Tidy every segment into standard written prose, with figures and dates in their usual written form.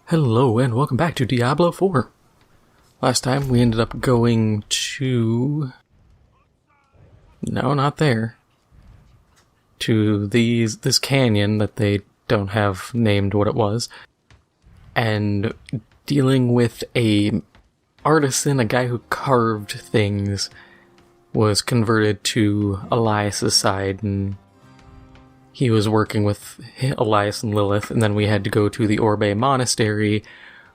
Hello and welcome back to Diablo 4. Last time we ended up going to... No, not there. To this canyon that they don't have named what it was. And dealing with a artisan, a guy who carved things, was converted to Elias's side, and he was working with Elias and Lilith, and then we had to go to the Orbe Monastery,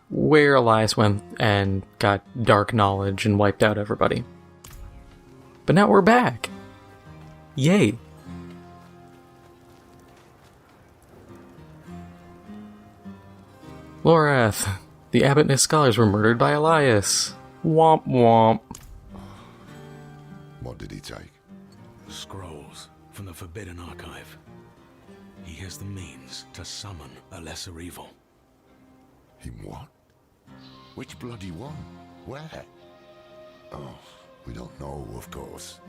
where Elias went and got dark knowledge and wiped out everybody. But now we're back! Yay! Lorath, the abbot and his scholars were murdered by Elias. Womp womp. What did he take? Scrolls from the Forbidden Archive. He has the means to summon a lesser evil. He what? Which bloody one? Where? Oh, we don't know, of course.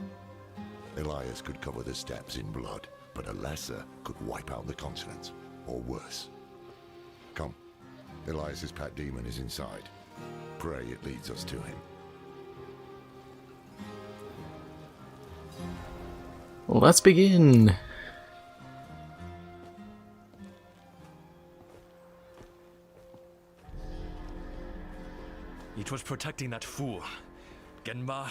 Elias could cover the steppes in blood, but a lesser could wipe out the continent, or worse. Come, Elias's pet demon is inside. Pray it leads us to him. Let's begin! It was protecting that fool, Genma.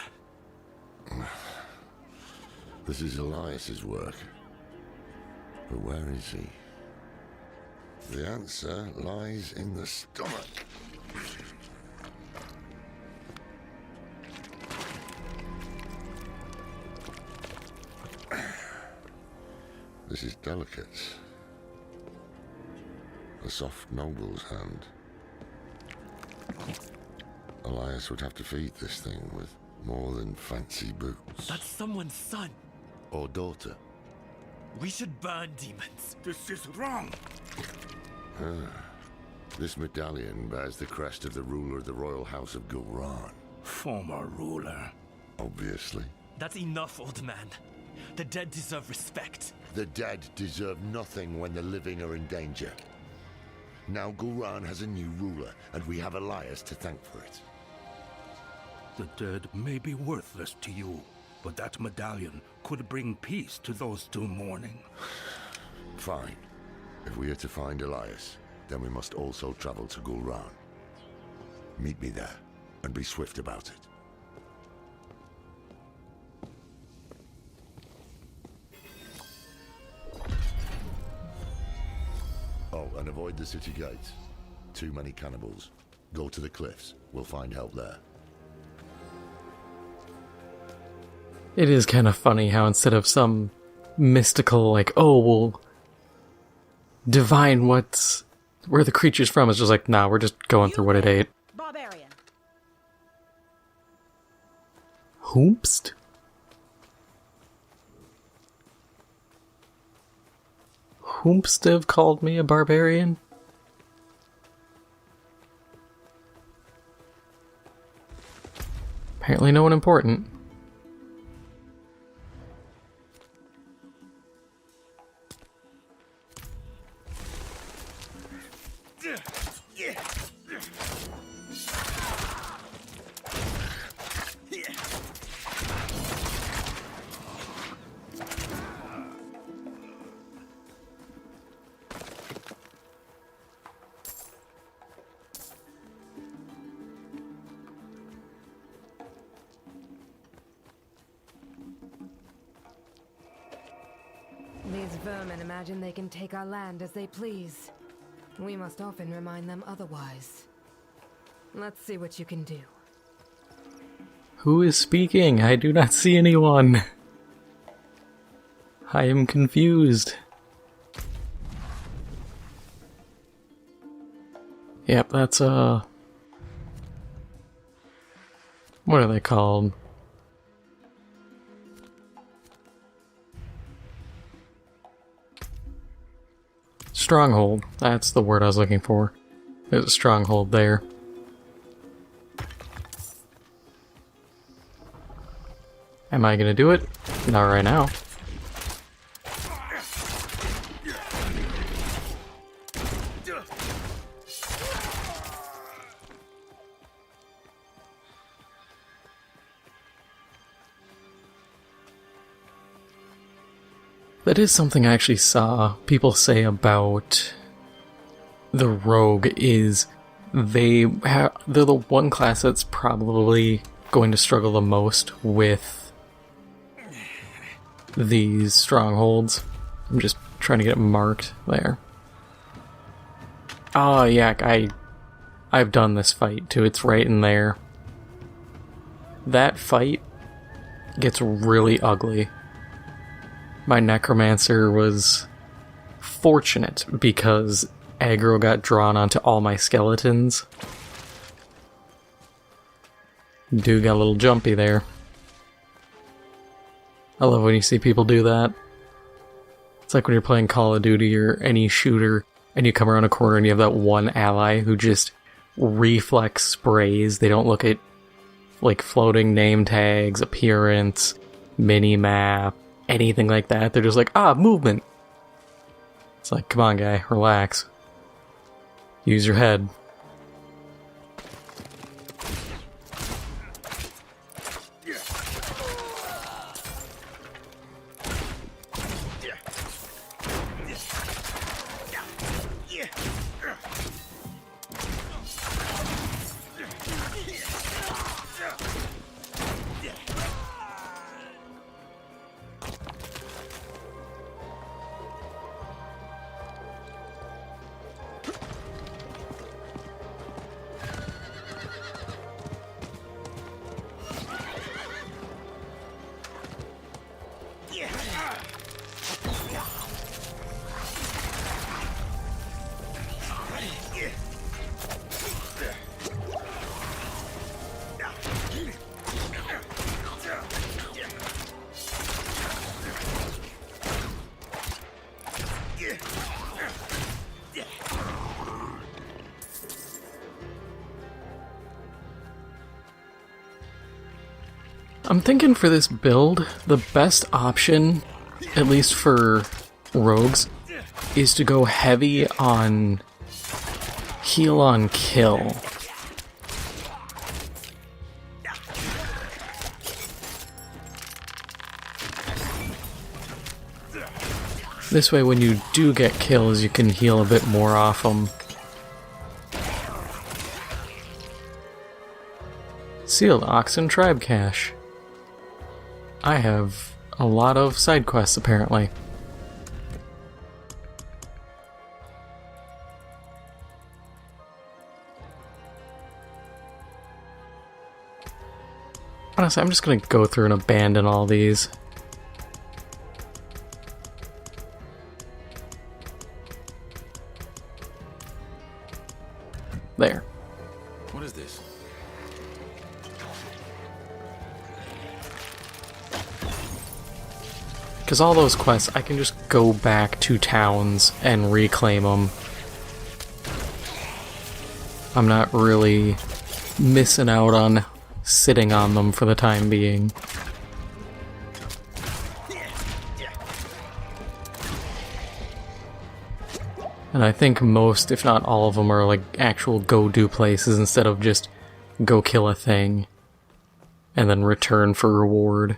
This is Elias's work. But where is he? The answer lies in the stomach. This is delicate. A soft noble's hand. Elias would have to feed this thing with more than fancy boots. That's someone's son. Or daughter. We should burn demons. This is wrong! This medallion bears the crest of the ruler of the royal house of Guulrhan. Former ruler. Obviously. That's enough, old man. The dead deserve respect. The dead deserve nothing when the living are in danger. Now Guulrhan has a new ruler, and we have Elias to thank for it. The dead may be worthless to you, but that medallion could bring peace to those still mourning. Fine. If we are to find Elias, then we must also travel to Guulrhan. Meet me there, and be swift about it. Oh, and avoid the city gates. Too many cannibals. Go to the cliffs. We'll find help there. It is kind of funny how instead of some mystical, like, oh, we'll divine where the creature's from, it's just like, nah, we're just going through what it ate. Barbarian. Whoopst? Whompst have called me a barbarian? Apparently no one important. These vermin imagine they can take our land as they please. We must often remind them otherwise. Let's see what you can do. Who is speaking? I do not see anyone. I am confused. Yep, that's what are they called? Stronghold. That's the word I was looking for. There's a stronghold there. Am I gonna do it? Not right now. That is something I actually saw people say about the rogue is they're the one class that's probably going to struggle the most with these strongholds. I'm just trying to get it marked there. Oh yeah, I've done this fight too. It's right in there. That fight gets really ugly. My necromancer was fortunate because aggro got drawn onto all my skeletons. Dude got a little jumpy there. I love when you see people do that. It's like when you're playing Call of Duty or any shooter and you come around a corner and you have that one ally who just reflex sprays. They don't look at like floating name tags, appearance, mini-map, anything like that. They're just like, movement. It's like, come on guy, relax. Use your head. I'm thinking for this build, the best option, at least for rogues, is to go heavy on heal on kill. This way when you do get kills, you can heal a bit more off them. Sealed Oxen Tribe Cache. I have a lot of side quests apparently. Honestly, I'm just gonna go through and abandon all these. There. What is this? Because all those quests, I can just go back to towns and reclaim them. I'm not really missing out on sitting on them for the time being. And I think most, if not all of them, are like actual go-do places instead of just go kill a thing and then return for reward.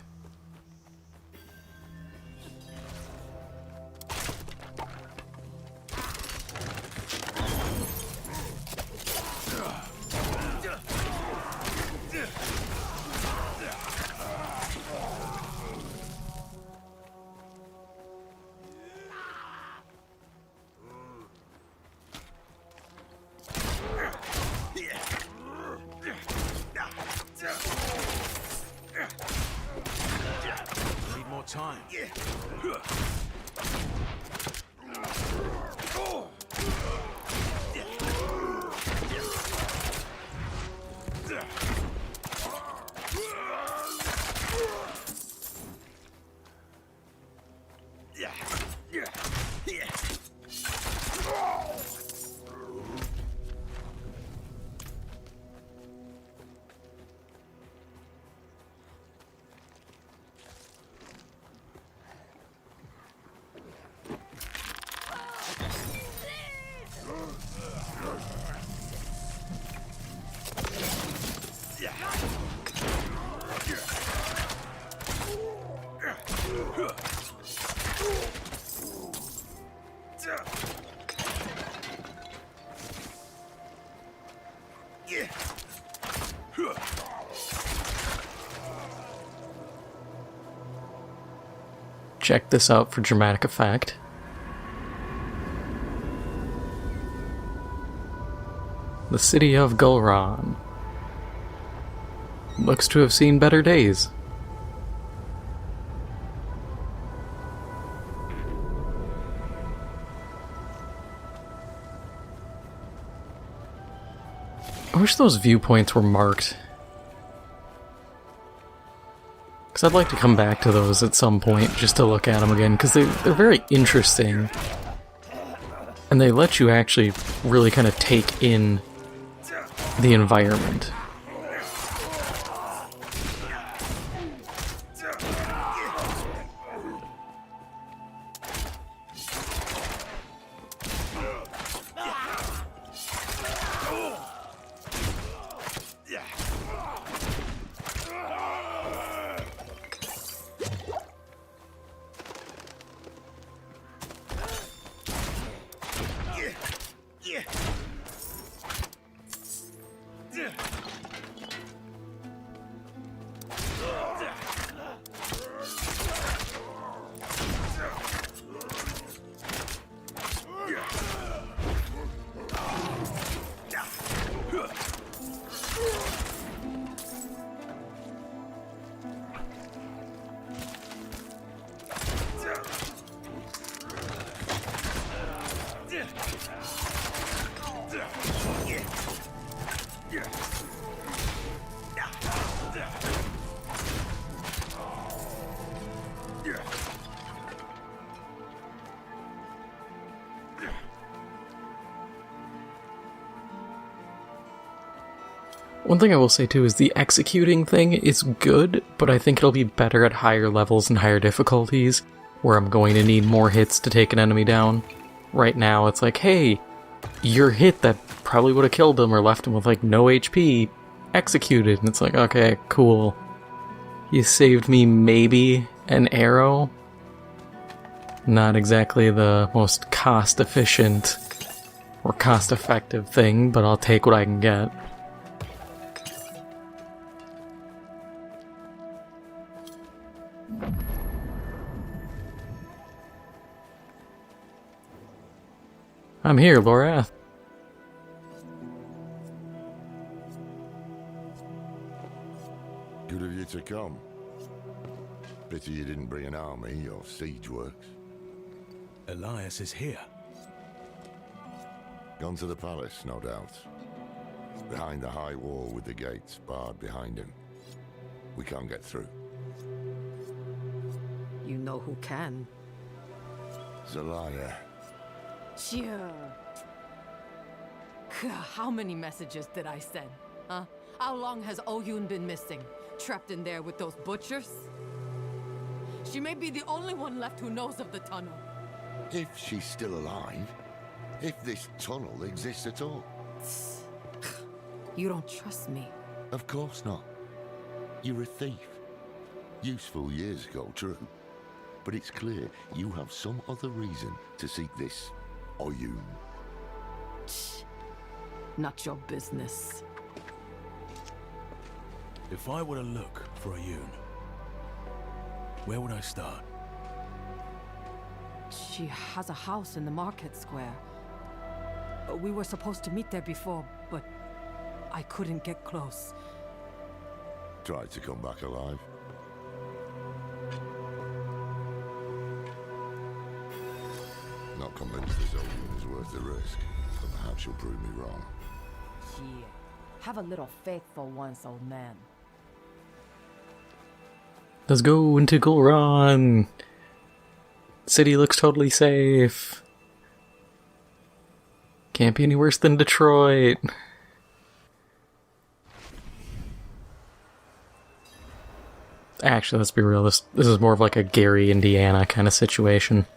Check this out for dramatic effect. The city of Guulrhan looks to have seen better days. I wish those viewpoints were marked. Because I'd like to come back to those at some point just to look at them again, because they're very interesting. And they let you actually really kind of take in the environment. One thing I will say too is the executing thing is good, but I think it'll be better at higher levels and higher difficulties, where I'm going to need more hits to take an enemy down. Right now it's like, hey, your hit that probably would have killed him or left him with like no HP, executed, and it's like, okay, cool. You saved me maybe an arrow. Not exactly the most cost-efficient or cost-effective thing, but I'll take what I can get. I'm here, Lorath. Good of you to come. Pity you didn't bring an army or siege works. Elias is here. Gone to the palace, no doubt. Behind the high wall with the gates barred behind him. We can't get through. You know who can. Zelaya. Sure. How many messages did I send? Huh? How long has Oyun been missing? Trapped in there with those butchers? She may be the only one left who knows of the tunnel. If she's still alive. If this tunnel exists at all. You don't trust me. Of course not. You're a thief. Useful years ago, true. But it's clear you have some other reason to seek this Oyun. Not your business. If I were to look for Oyun, where would I start? She has a house in the market square. We were supposed to meet there before, but I couldn't get close. Tried to come back alive. Not convinced this Oyun is worth the risk, but perhaps you'll prove me wrong. Yeah. Have a little faith for once, old man. Let's go into Guulrhan. City looks totally safe. Can't be any worse than Detroit. Actually, let's be real. This is more of like a Gary, Indiana kind of situation.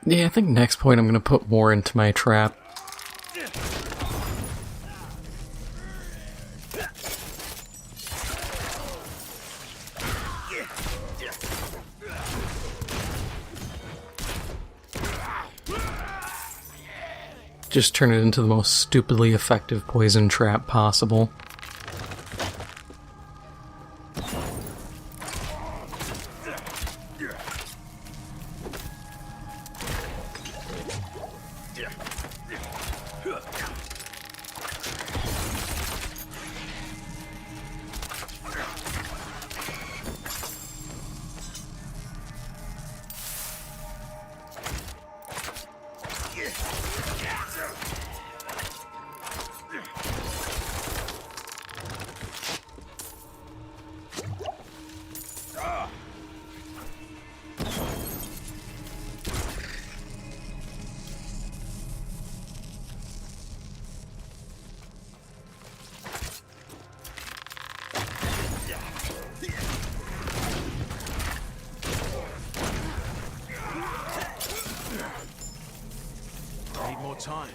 Yeah, I think next point I'm going to put more into my trap. Just turn it into the most stupidly effective poison trap possible. Need more time.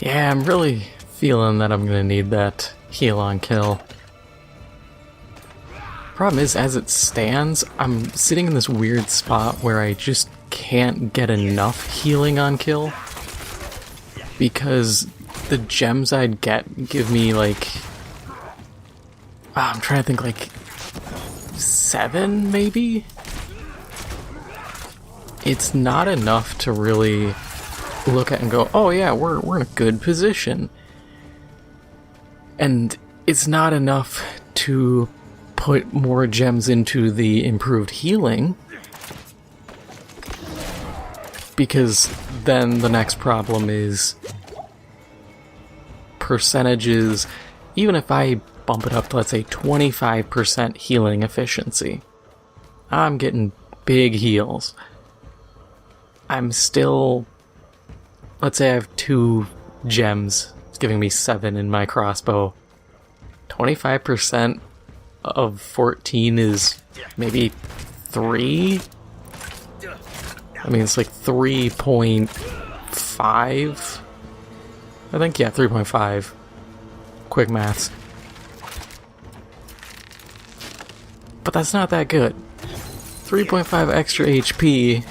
Yeah, I'm really feeling that I'm gonna need that heal on kill. Problem is, as it stands, I'm sitting in this weird spot where I just can't get enough healing on kill. Because the gems I'd get give me like... I'm trying to think, like 7 maybe? It's not enough to really look at and go, oh yeah, we're in a good position. And it's not enough to put more gems into the improved healing, because then the next problem is percentages. Even if I bump it up to, let's say, 25% healing efficiency, I'm getting big heals. I'm still... Let's say I have 2 gems. It's giving me 7 in my crossbow. 25% of 14 is maybe 3? I mean, it's like 3.5? I think, yeah, 3.5. Quick maths. But that's not that good. 3.5 extra HP...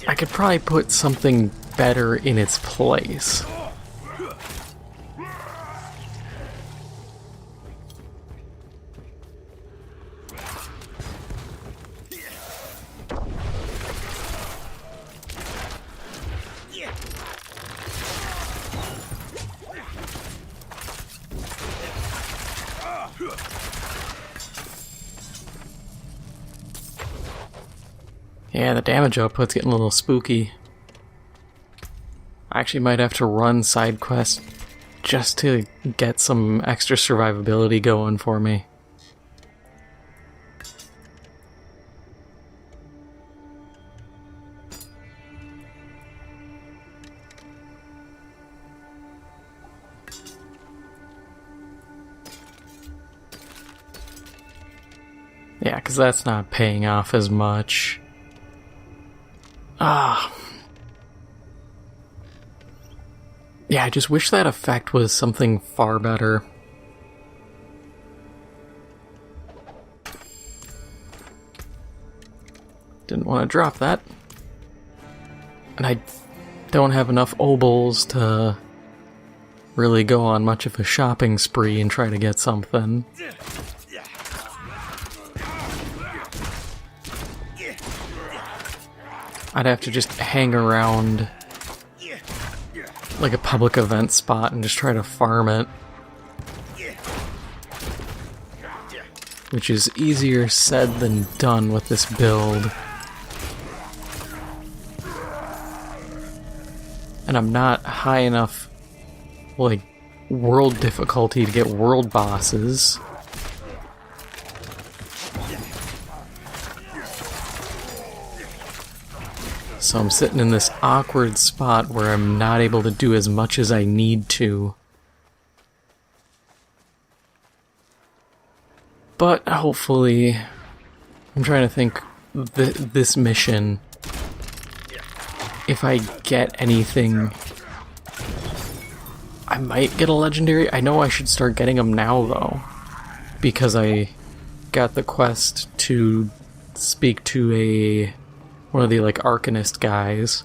I could probably put something better in its place. Yeah, the damage output's getting a little spooky. I actually might have to run side quests just to get some extra survivability going for me. Yeah, because that's not paying off as much. Yeah, I just wish that effect was something far better. Didn't want to drop that. And I don't have enough obols to really go on much of a shopping spree and try to get something. I'd have to just hang around like a public event spot and just try to farm it. Which is easier said than done with this build. And I'm not high enough, like, world difficulty to get world bosses. So I'm sitting in this awkward spot where I'm not able to do as much as I need to. But hopefully, I'm trying to think, this mission, if I get anything, I might get a legendary. I know I should start getting them now though, because I got the quest to speak to one of the like Arcanist guys.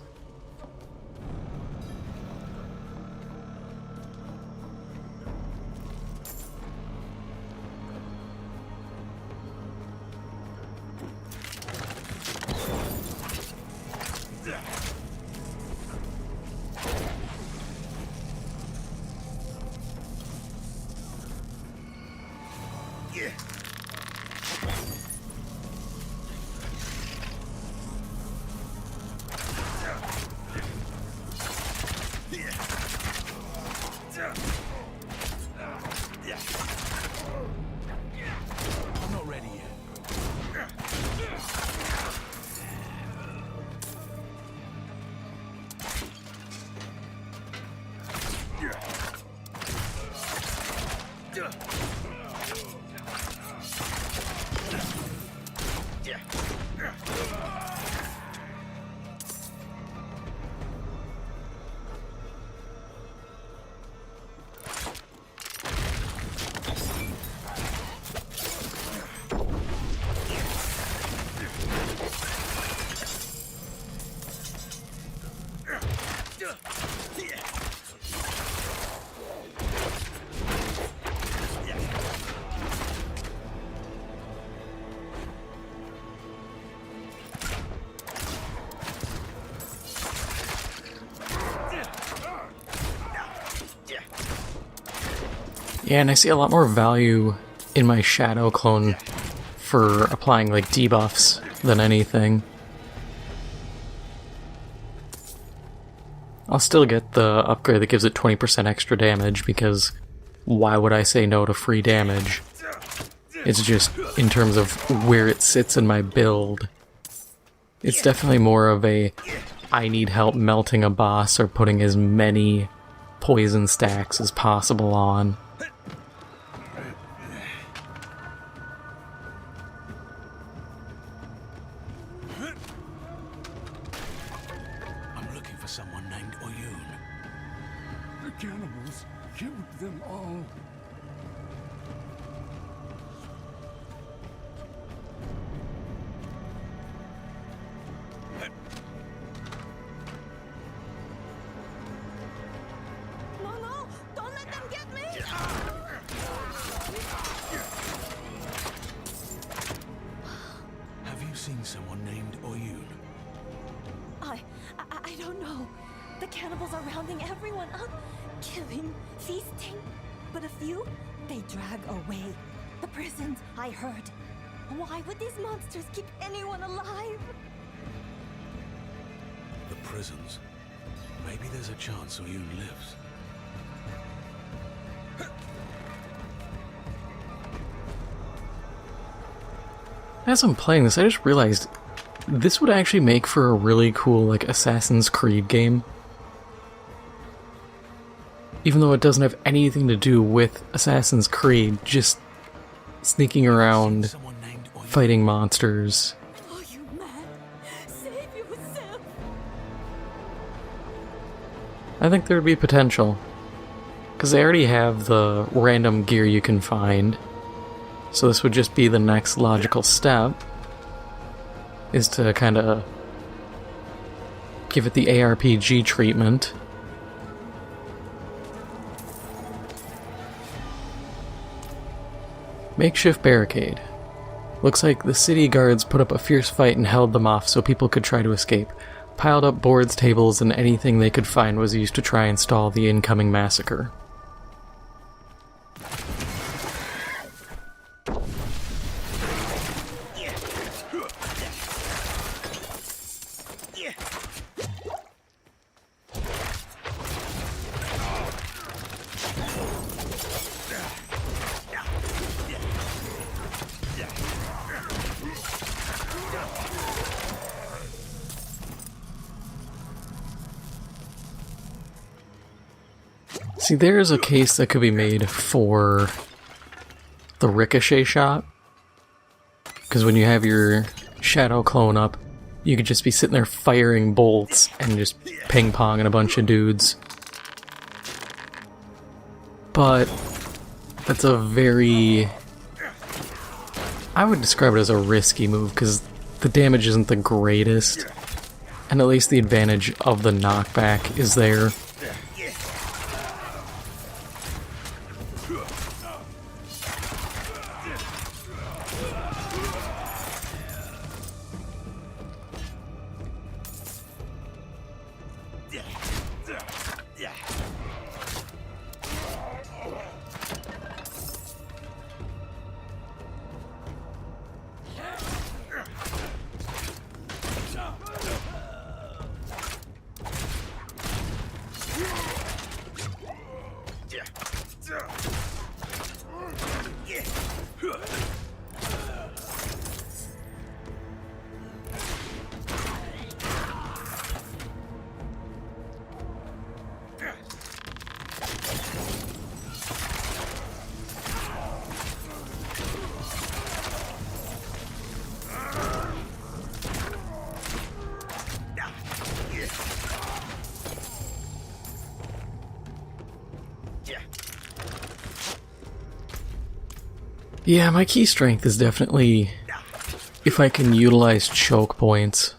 I'm not ready yet. Yeah, and I see a lot more value in my Shadow Clone for applying like debuffs than anything. I'll still get the upgrade that gives it 20% extra damage, because why would I say no to free damage? It's just, in terms of where it sits in my build, it's definitely more of a I need help melting a boss or putting as many poison stacks as possible on. I'm looking for someone named Oyun. The cannibals killed them all. No, no! Don't let them get me! Have you seen someone named Oyun? I don't know. The cannibals are rounding everyone up, killing, feasting. But a few, they drag away. The prisons, I heard. Why would these monsters keep anyone alive? The prisons. Maybe there's a chance Oyun lives. As I'm playing this, I just realized this would actually make for a really cool, like, Assassin's Creed game. Even though it doesn't have anything to do with Assassin's Creed, just sneaking around, Someone named Oyun. fighting monsters. Oh, you man! Save yourself! I think there'd be potential. Because they already have the random gear you can find. So this would just be the next logical step, is to kind of give it the ARPG treatment. Makeshift barricade. Looks like the city guards put up a fierce fight and held them off so people could try to escape. Piled up boards, tables, and anything they could find was used to try and stall the incoming massacre. See, there's a case that could be made for the ricochet shot. Because when you have your shadow clone up, you could just be sitting there firing bolts and just ping-ponging a bunch of dudes. But that's a very... I would describe it as a risky move, because the damage isn't the greatest. And at least the advantage of the knockback is there. Yeah, my key strength is definitely if I can utilize choke points.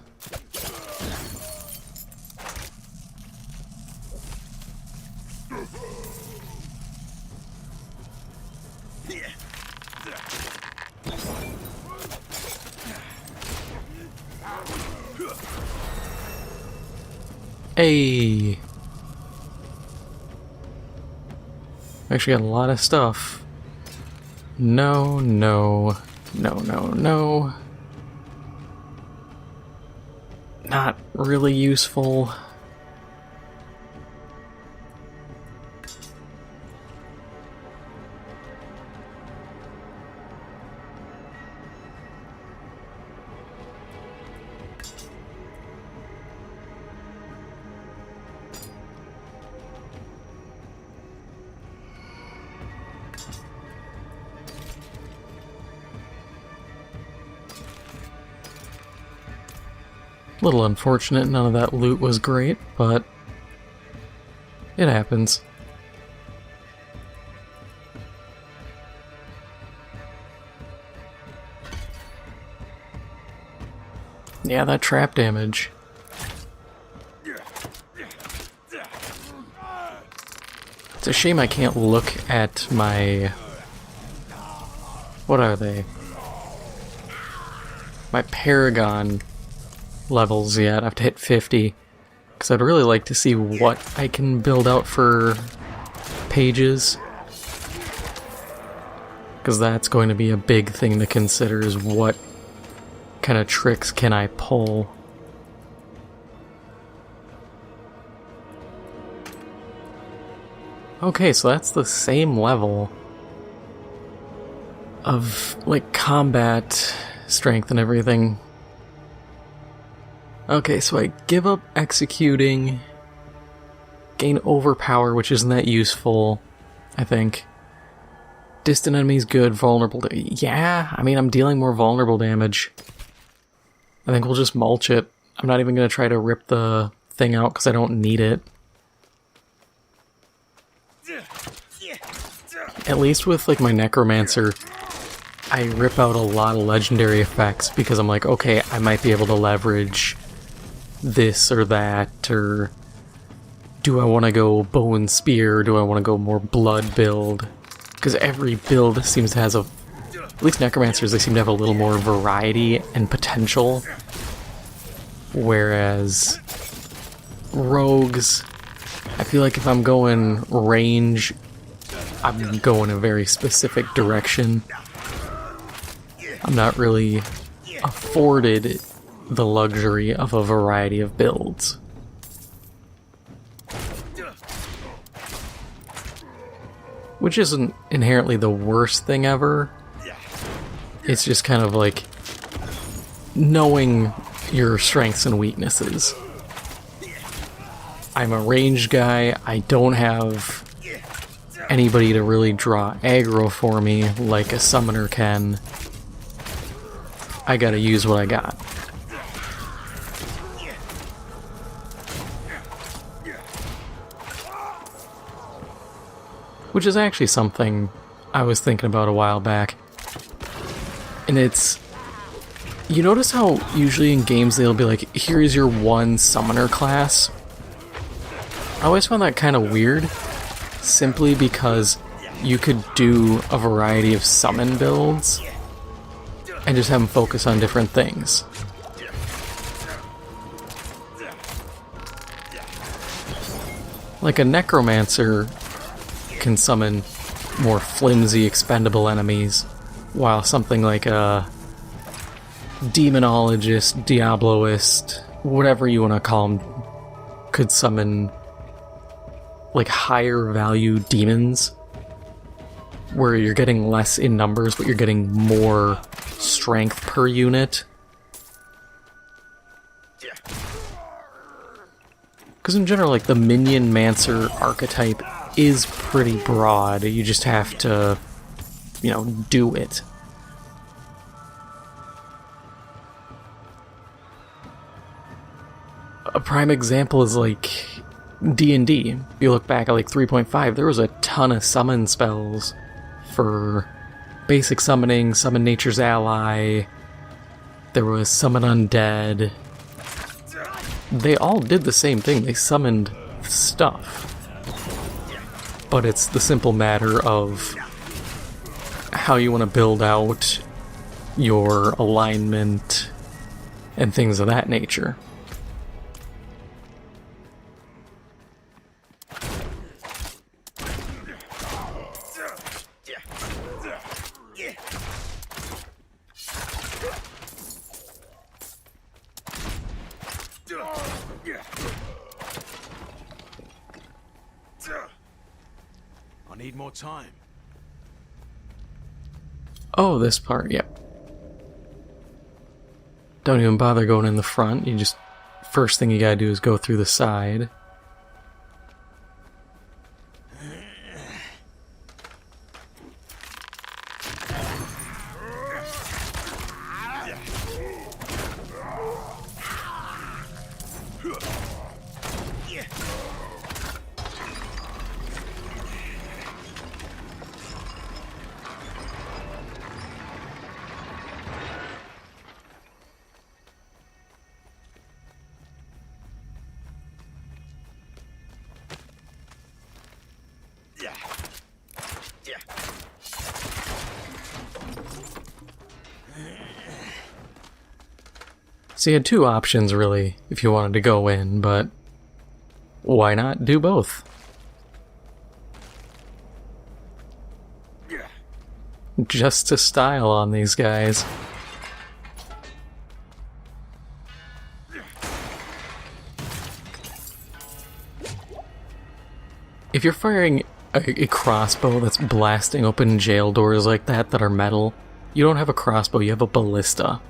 Hey! Actually got a lot of stuff. No, no, no, no, no. Not really useful. Little unfortunate, none of that loot was great, but it happens. Yeah, that trap damage. It's a shame I can't look at my... What are they? My Paragon levels yet. I have to hit 50 because I'd really like to see what I can build out for pages, because that's going to be a big thing to consider, is what kind of tricks can I pull. Okay, so that's the same level of like combat strength and everything. Okay, so I give up executing, gain overpower, which isn't that useful, I think. Distant enemies good, vulnerable yeah, I mean, I'm dealing more vulnerable damage. I think we'll just mulch it. I'm not even going to try to rip the thing out because I don't need it. At least with like my Necromancer, I rip out a lot of legendary effects because I'm like, okay, I might be able to leverage this or that, or do I want to go bow and spear, or do I want to go more blood build? Because every build seems to have at least necromancers, they seem to have a little more variety and potential, whereas rogues, I feel like if I'm going range, I'm going a very specific direction. I'm not really afforded the luxury of a variety of builds. Which isn't inherently the worst thing ever. It's just kind of like knowing your strengths and weaknesses. I'm a ranged guy, I don't have anybody to really draw aggro for me like a summoner can. I gotta use what I got. Which is actually something I was thinking about a while back. And it's... You notice how usually in games they'll be like, here's your one summoner class? I always found that kind of weird, simply because you could do a variety of summon builds and just have them focus on different things. Like a necromancer can summon more flimsy, expendable enemies, while something like a demonologist, diabloist, whatever you want to call them, could summon like higher value demons, where you're getting less in numbers, but you're getting more strength per unit. Because in general, like, the Minion Mancer archetype is pretty broad. You just have to, you know, do it. A prime example is, like, D&D. If you look back at, like, 3.5, there was a ton of summon spells for basic summoning, summon nature's ally, there was summon undead. They all did the same thing, they summoned stuff. But it's the simple matter of how you want to build out your alignment and things of that nature. I need more time. Oh, this part, yep. Don't even bother going in the front, you just... First thing you gotta do is go through the side. So you had two options, really, if you wanted to go in, but why not do both? Just to style on these guys. If you're firing a crossbow that's blasting open jail doors like that are metal, you don't have a crossbow, you have a ballista.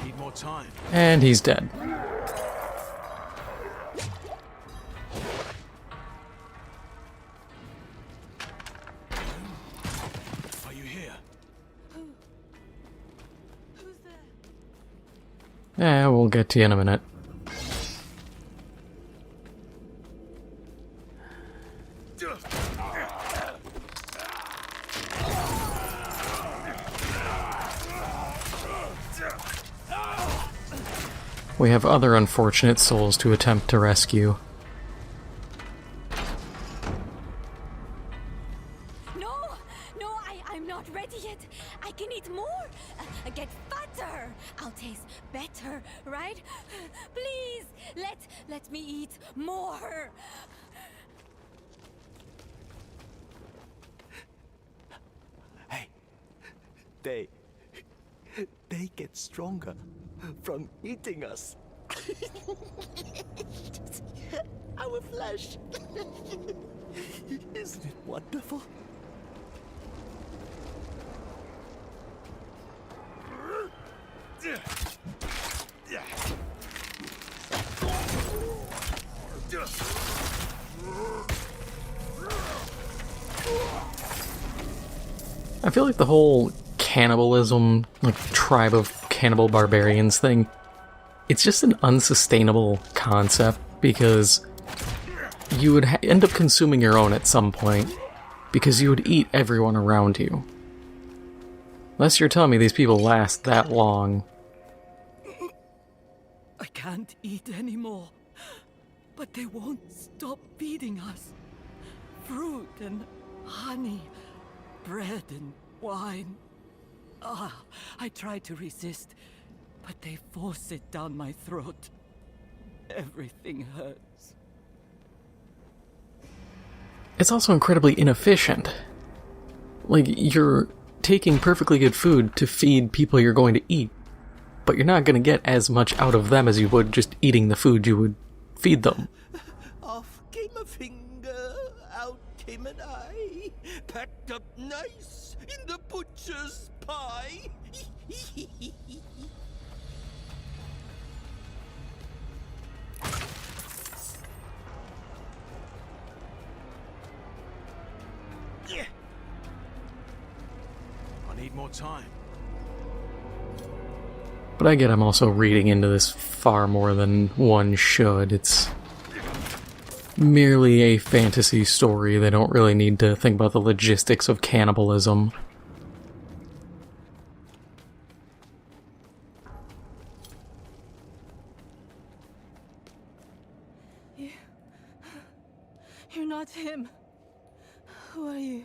Need more time. And he's dead. Are you here? Who's there? Yeah, we'll get to you in a minute. We have other unfortunate souls to attempt to rescue. No, I'm not ready yet. I can eat more. Get fatter. I'll taste better, right? Please, let me eat more. Hey, they get stronger from eating us. Our flesh. Isn't it wonderful? I feel like the whole cannibalism, like tribe of cannibal barbarians thing, it's just an unsustainable concept because you would end up consuming your own at some point because you would eat everyone around you. Unless you're telling me these people last that long. I can't eat anymore. But they won't stop feeding us. Fruit and honey, bread and wine. I try to resist, but they force it down my throat. Everything hurts. It's also incredibly inefficient. Like, you're taking perfectly good food to feed people you're going to eat, but you're not going to get as much out of them as you would just eating the food you would feed them. Off came a finger, out came an eye, packed up nice in the butcher's pie. I need more time. But I get I'm also reading into this far more than one should. It's merely a fantasy story. They don't really need to think about the logistics of cannibalism. You're not him. Who are you?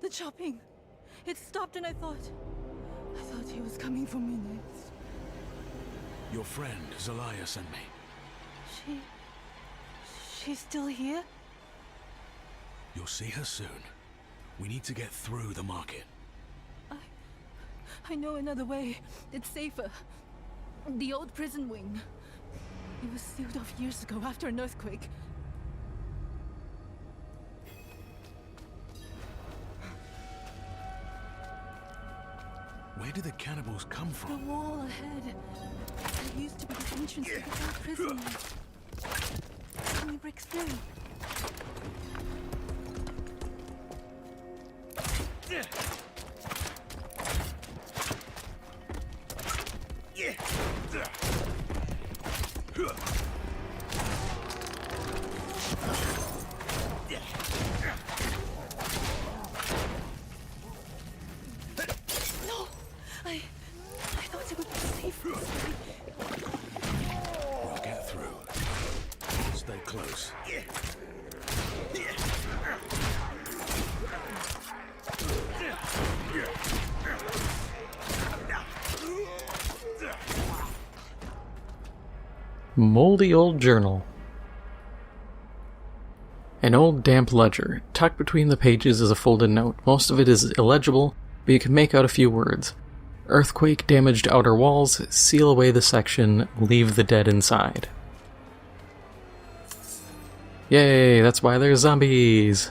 The chopping. It stopped and I thought he was coming for me next. Your friend, Elias, sent me. She's still here? You'll see her soon. We need to get through the market. I know another way. It's safer. The old prison wing. It was sealed off years ago after an earthquake. Where did the cannibals come The from? wall ahead. It used to be defended entrance to the old prison. Can we break through? I thought it would be safe. We'll get through. Stay close. Moldy old journal. An old damp ledger. Tucked between the pages is a folded note. Most of it is illegible, but you can make out a few words. Earthquake damaged outer walls. Seal away the section. Leave the dead inside. Yay, that's why there's zombies!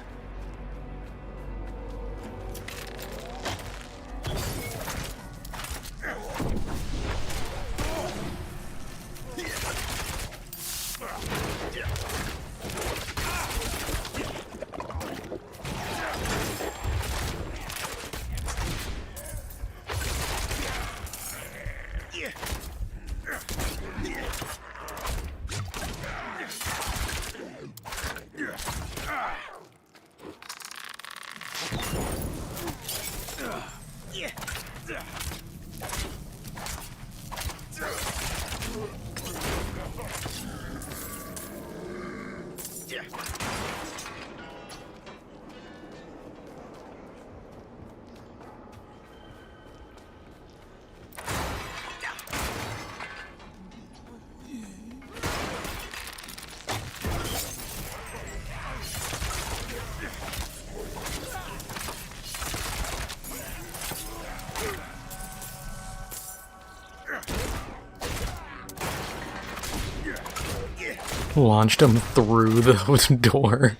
Launched him through the door.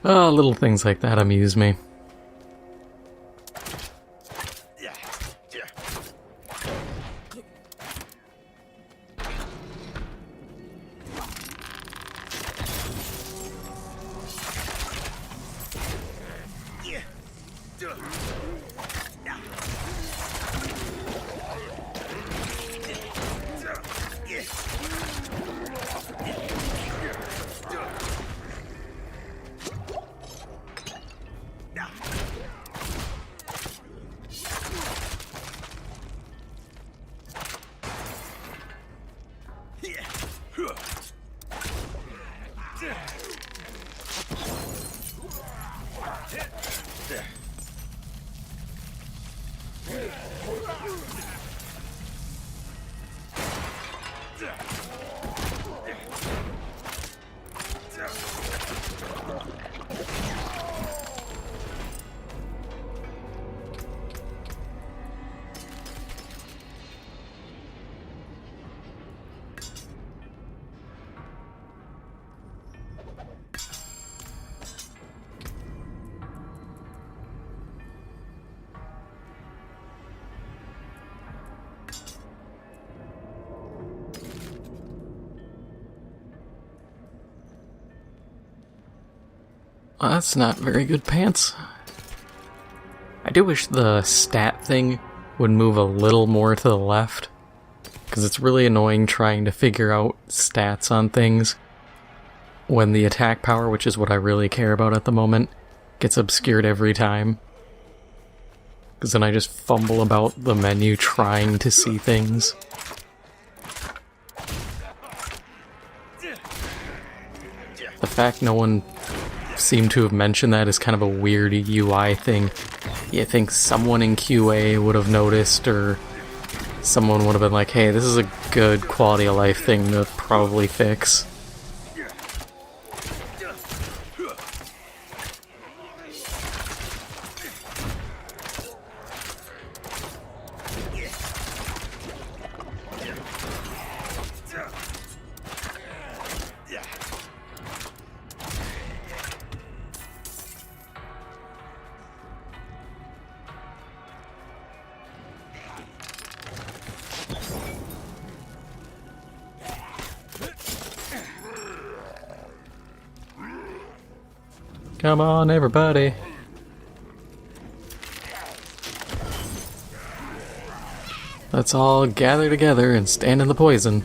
Oh, little things like that amuse me. Well, that's not very good pants. I do wish the stat thing would move a little more to the left, because it's really annoying trying to figure out stats on things when the attack power, which is what I really care about at the moment, gets obscured every time. Because then I just fumble about the menu trying to see things. The fact no one seemed to have mentioned that is kind of a weird UI thing. You think someone in QA would have noticed, or someone would have been like, hey, this is a good quality of life thing to probably fix. Come on, everybody. Let's all gather together and stand in the poison.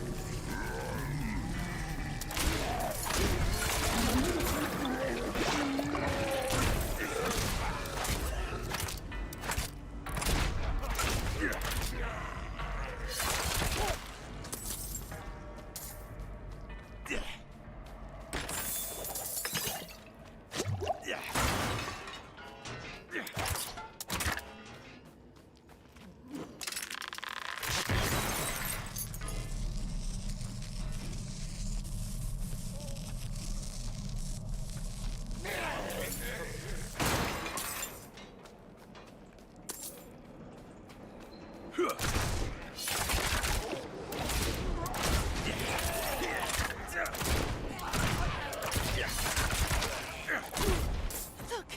Look!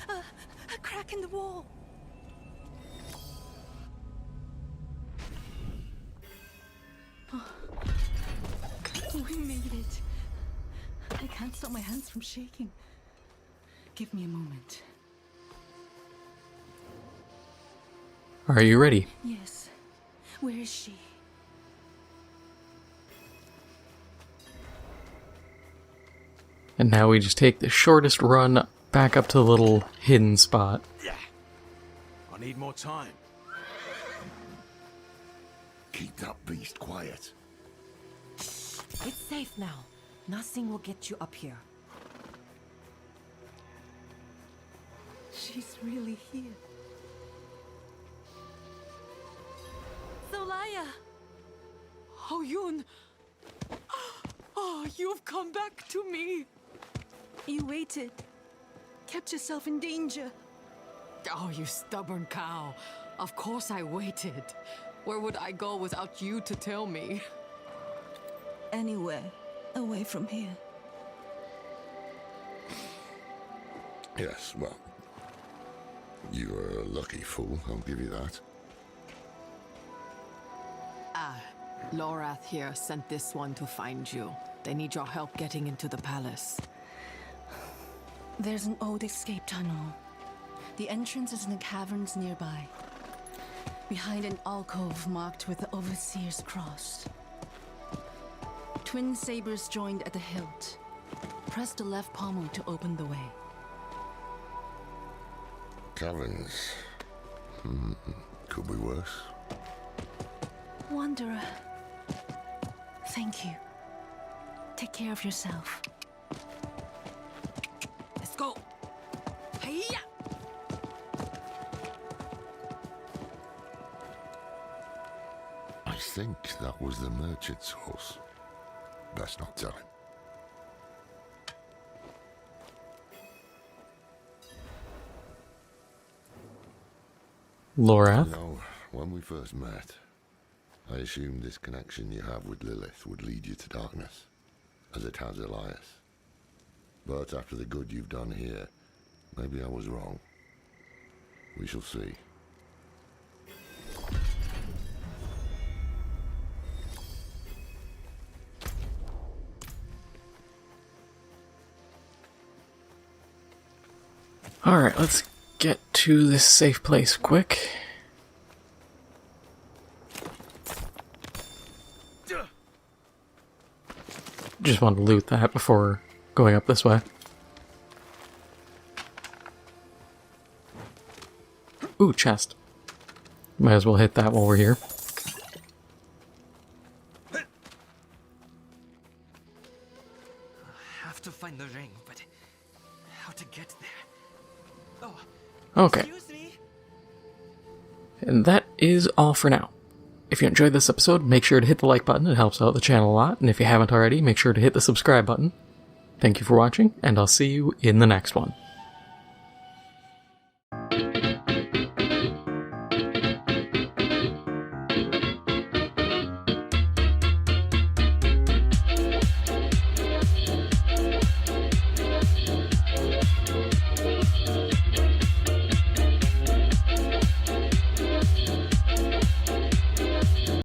A crack in the wall! We made it. I can't stop my hands from shaking. Give me a moment. Are you ready? Yes. Where is she? And now we just take the shortest run back up to the little hidden spot. I need more time. Keep that beast quiet. It's safe now. Nothing will get you up here. She's really here. Solaya! Oh, Yun! Oh, you've come back to me! You waited. Kept yourself in danger. Oh, you stubborn cow. Of course I waited. Where would I go without you to tell me? Anywhere away from here. Yes, well, you're a lucky fool, I'll give you that. Lorath here sent this one to find you. They need your help getting into the palace. There's an old escape tunnel. The entrance is in the caverns nearby. Behind an alcove marked with the Overseer's cross. Twin sabers joined at the hilt. Press the left pommel to open the way. Caverns. Could be worse. Wanderer. Thank you. Take care of yourself. Let's go! Hey-ya! I think that was the merchant's horse. Best not tell him. Lorath? You know, when we first met, I assumed this connection you have with Lilith would lead you to darkness, as it has Elias. But after the good you've done here, maybe I was wrong. We shall see. Alright, let's get to this safe place quick. Just want to loot that before going up this way. Ooh, chest. Might as well hit that while we're here. I have to find the ring, but how to get there? Oh, Okay. excuse me? And that is all for now. If you enjoyed this episode, make sure to hit the like button, it helps out the channel a lot, and if you haven't already, make sure to hit the subscribe button. Thank you for watching, and I'll see you in the next one.